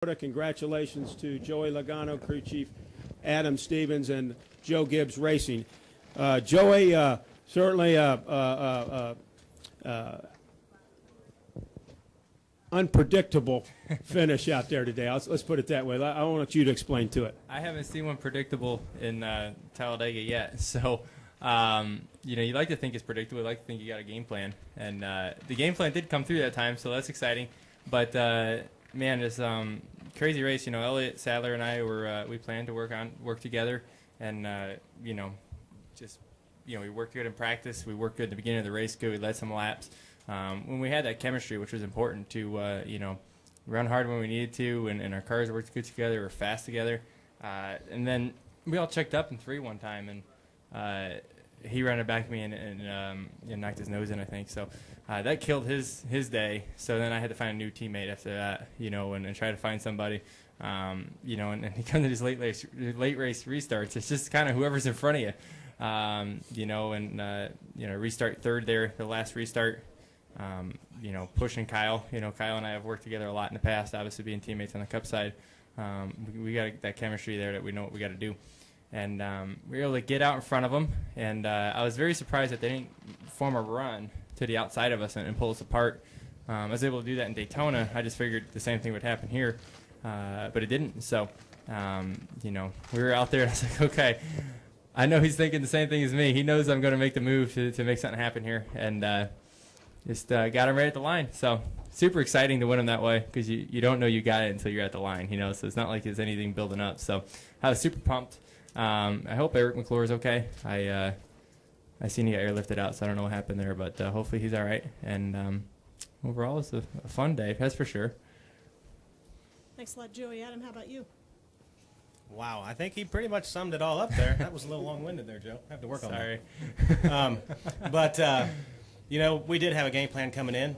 Congratulations to Joey Logano, crew chief Adam Stevens, and Joe Gibbs Racing. Joey, certainly unpredictable finish out there today. Let's put it that way. I want you to explain to it. I haven't seen one predictable in Talladega yet. So, you like to think it's predictable. You like to think you got a game plan. And the game plan did come through that time, so that's exciting. But, man, it's crazy race. Elliott Sadler and I we planned to work together. And, we worked good in practice. We worked good at the beginning of the race. Good. We led some laps. When we had that chemistry, which was important to, run hard when we needed to, and our cars worked good together, we were fast together. And then we all checked up in 3 one time, and he ran it back to me and knocked his nose in, I think. So that killed his day. So then I had to find a new teammate after that, and try to find somebody. And he comes to these late race restarts. It's just kind of whoever's in front of you. Restart third there, the last restart. Pushing Kyle. Kyle and I have worked together a lot in the past, obviously being teammates on the Cup side. We got that chemistry there that we know what we got to do. And we were able to get out in front of them. And I was very surprised that they didn't form a run to the outside of us and pull us apart. I was able to do that in Daytona. I just figured the same thing would happen here, but it didn't. So, we were out there, and I was like, okay, I know he's thinking the same thing as me. He knows I'm going to make the move to make something happen here. And just got him right at the line. So super exciting to win him that way because you don't know you got it until you're at the line, so it's not like there's anything building up. So I was super pumped. I hope Eric McClure is okay. I seen he got airlifted out, so I don't know what happened there, but hopefully he's all right. And overall, it's a fun day, that's for sure. Thanks a lot, Joey. Adam, how about you? Wow, I think he pretty much summed it all up there. That was a little long-winded there, Joe. I have to work on that. But we did have a game plan coming in,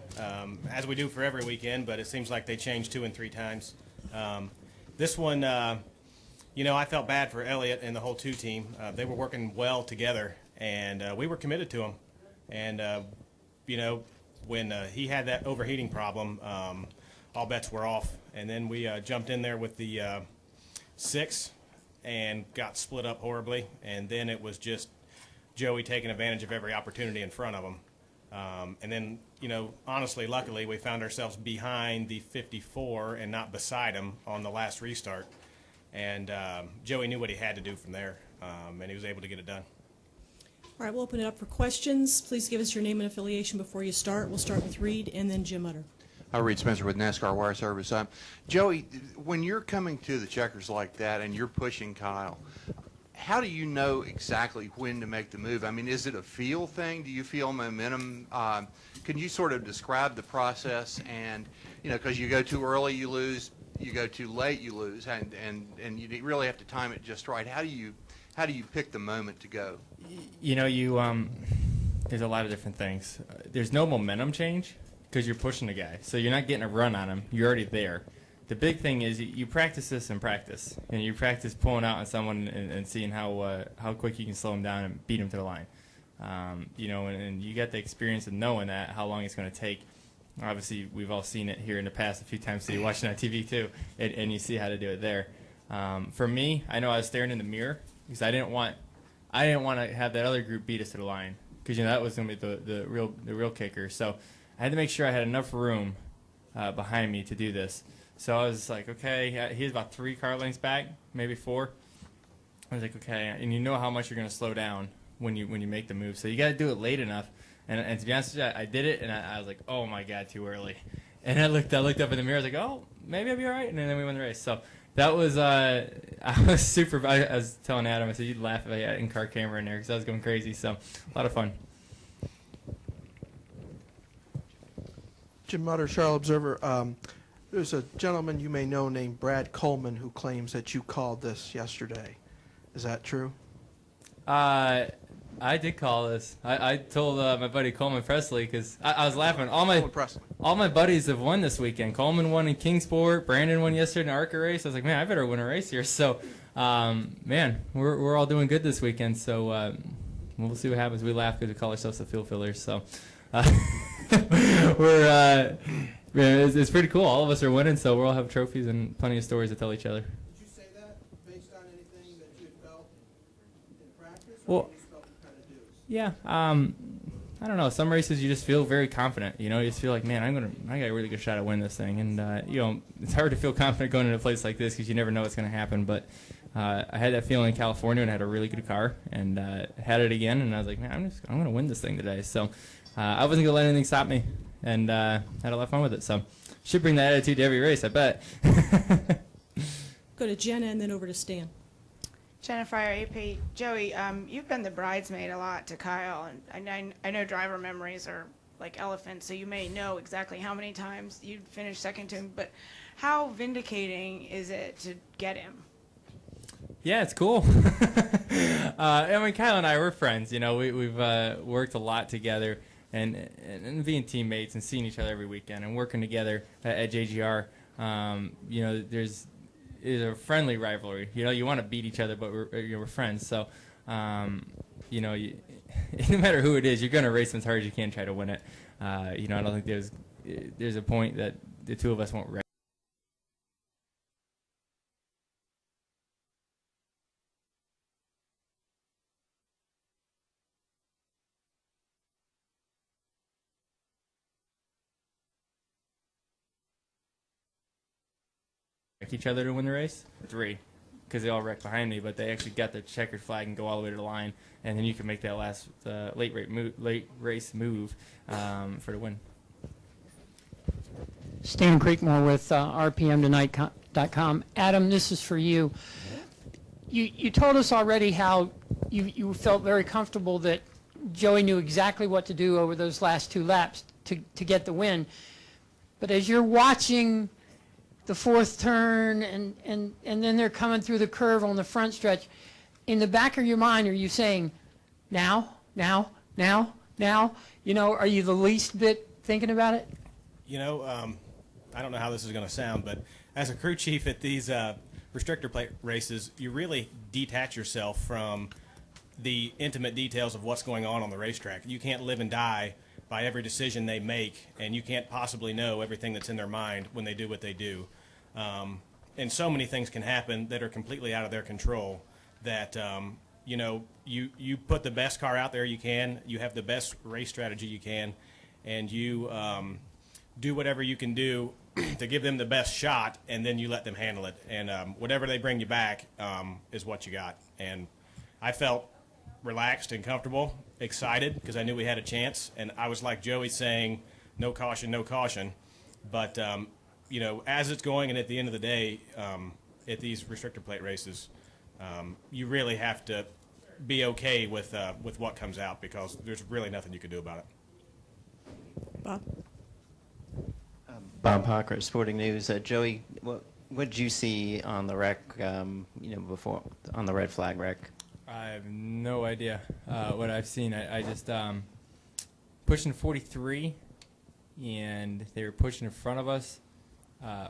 as we do for every weekend, but it seems like they changed 2 and 3 times. This one, I felt bad for Elliott and the whole 2 team. They were working well together, and we were committed to him. And, when he had that overheating problem, all bets were off. And then we jumped in there with the 6 and got split up horribly. And then it was just Joey taking advantage of every opportunity in front of him. And then, honestly, luckily, we found ourselves behind the 54 and not beside him on the last restart. And Joey knew what he had to do from there, and he was able to get it done. All right, we'll open it up for questions. Please give us your name and affiliation before you start. We'll start with Reed and then Jim Utter. Reed Spencer with NASCAR Wire Service. Joey, when you're coming to the checkers like that and you're pushing Kyle, how do you know exactly when to make the move? I mean, is it a feel thing? Do you feel momentum? Can you sort of describe the process? And, because you go too early, you lose. You go too late, you lose. And you really have to time it just right. How do you pick the moment to go? There's a lot of different things. There's no momentum change because you're pushing the guy. So you're not getting a run on him. You're already there. The big thing is you practice this in practice, and you practice pulling out on someone and seeing how quick you can slow him down and beat him to the line. And you got the experience of knowing that, how long it's going to take. Obviously, we've all seen it here in the past a few times, so you're watching on TV too, and you see how to do it there. For me, I know I was staring in the mirror because I didn't want to have that other group beat us to the line because that was going to be the real kicker. So I had to make sure I had enough room behind me to do this. So I was like, okay, he was about 3 car lengths back, maybe 4. I was like, okay, and you know how much you're going to slow down when you make the move. So you got to do it late enough. And to be honest with you, I did it, and I was like, oh my God, too early. And I looked up in the mirror, I was like, oh, maybe I'll be all right. And then we won the race. So that was, I was super. I was telling Adam, I said you'd laugh if I had in-car camera in there because I was going crazy. So a lot of fun. Jim Mutter, Charlotte Observer. There's a gentleman you may know named Brad Coleman who claims that you called this yesterday. Is that true? I did call this. I told my buddy Coleman Presley because I was laughing. All my buddies have won this weekend. Coleman won in Kingsport. Brandon won yesterday in the ARCA race. I was like, man, I better win a race here. So, man, we're all doing good this weekend. So we'll see what happens. We laugh because we call ourselves the field fillers. So we're Yeah, it's pretty cool. All of us are winning, so we'll all have trophies and plenty of stories to tell each other. Did you say that based on anything that you had felt in practice, Well, you just felt you kind of do? yeah. I don't know. Some races you just feel very confident. You know, you just feel like, man, I got a really good shot at winning this thing. And you know, it's hard to feel confident going into a place like this because you never know what's going to happen. But I had that feeling in California and I had a really good car and had it again. And I was like, man, I'm going to win this thing today. So I wasn't going to let anything stop me, and had a lot of fun with it. So should bring that attitude to every race, I bet. Go to Jenna and then over to Stan. Jennifer, AP, Joey, you've been the bridesmaid a lot to Kyle, and I know driver memories are like elephants, so you may know exactly how many times you finished second to him, but how vindicating is it to get him? Yeah, it's cool. I mean, Kyle and I, we're friends. You know, we've worked a lot together, and being teammates and seeing each other every weekend and working together at JGR. You know, there's a friendly rivalry. You know, you want to beat each other, but we're friends. So, you know, no matter who it is, you're going to race them as hard as you can, try to win it. You know, I don't think there's a point that the two of us won't race each other to win the race. 3, because they all wrecked behind me, but they actually got the checkered flag and go all the way to the line, and then you can make that last late race move for the win. Stan Creekmore with RPMtonight.com. Adam, this is for you. You told us already how you felt very comfortable that Joey knew exactly what to do over those last 2 laps to get the win. But as you're watching the 4th turn and then they're coming through the curve on the front stretch, in the back of your mind, are you saying, now? You know, are you the least bit thinking about it? You know, I don't know how this is going to sound, but as a crew chief at these restrictor plate races, you really detach yourself from the intimate details of what's going on the racetrack. You can't live and die by every decision they make, and you can't possibly know everything that's in their mind when they do what they do. And so many things can happen that are completely out of their control that, you know, you put the best car out there you can, you have the best race strategy you can, and you do whatever you can do to give them the best shot, and then you let them handle it. And whatever they bring you back is what you got. And I felt relaxed and comfortable, excited, because I knew we had a chance. And I was like Joey saying, no caution, no caution. But, you know, as it's going and at the end of the day, at these restrictor plate races, you really have to be okay with what comes out, because there's really nothing you can do about it. Bob? Bob Hocker, Sporting News. Joey, what did you see on the wreck, you know, before, on the red flag wreck? I have no idea what I've seen. I just pushing 43, and they were pushing in front of us.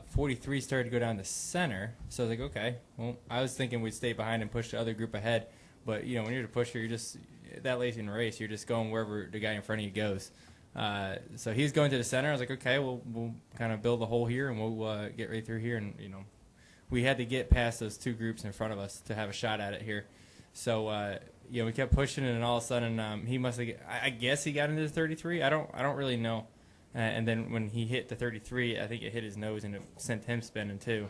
43 started to go down the center, so I was like, okay. Well, I was thinking we'd stay behind and push the other group ahead, but you know, when you're the pusher, you're just that late in the race. You're just going wherever the guy in front of you goes. So he's going to the center. I was like, okay, we'll kind of build a hole here, and we'll get right through here. And you know, we had to get past those 2 groups in front of us to have a shot at it here. So you know, we kept pushing, and all of a sudden, he must have. I guess he got into the 33. I don't really know. And then when he hit the 33, I think it hit his nose, and it sent him spinning too.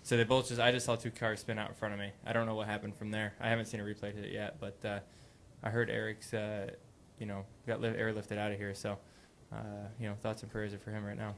So they both I just saw 2 cars spin out in front of me. I don't know what happened from there. I haven't seen a replay of it yet, but I heard Eric's, you know, got airlifted out of here. So, you know, thoughts and prayers are for him right now.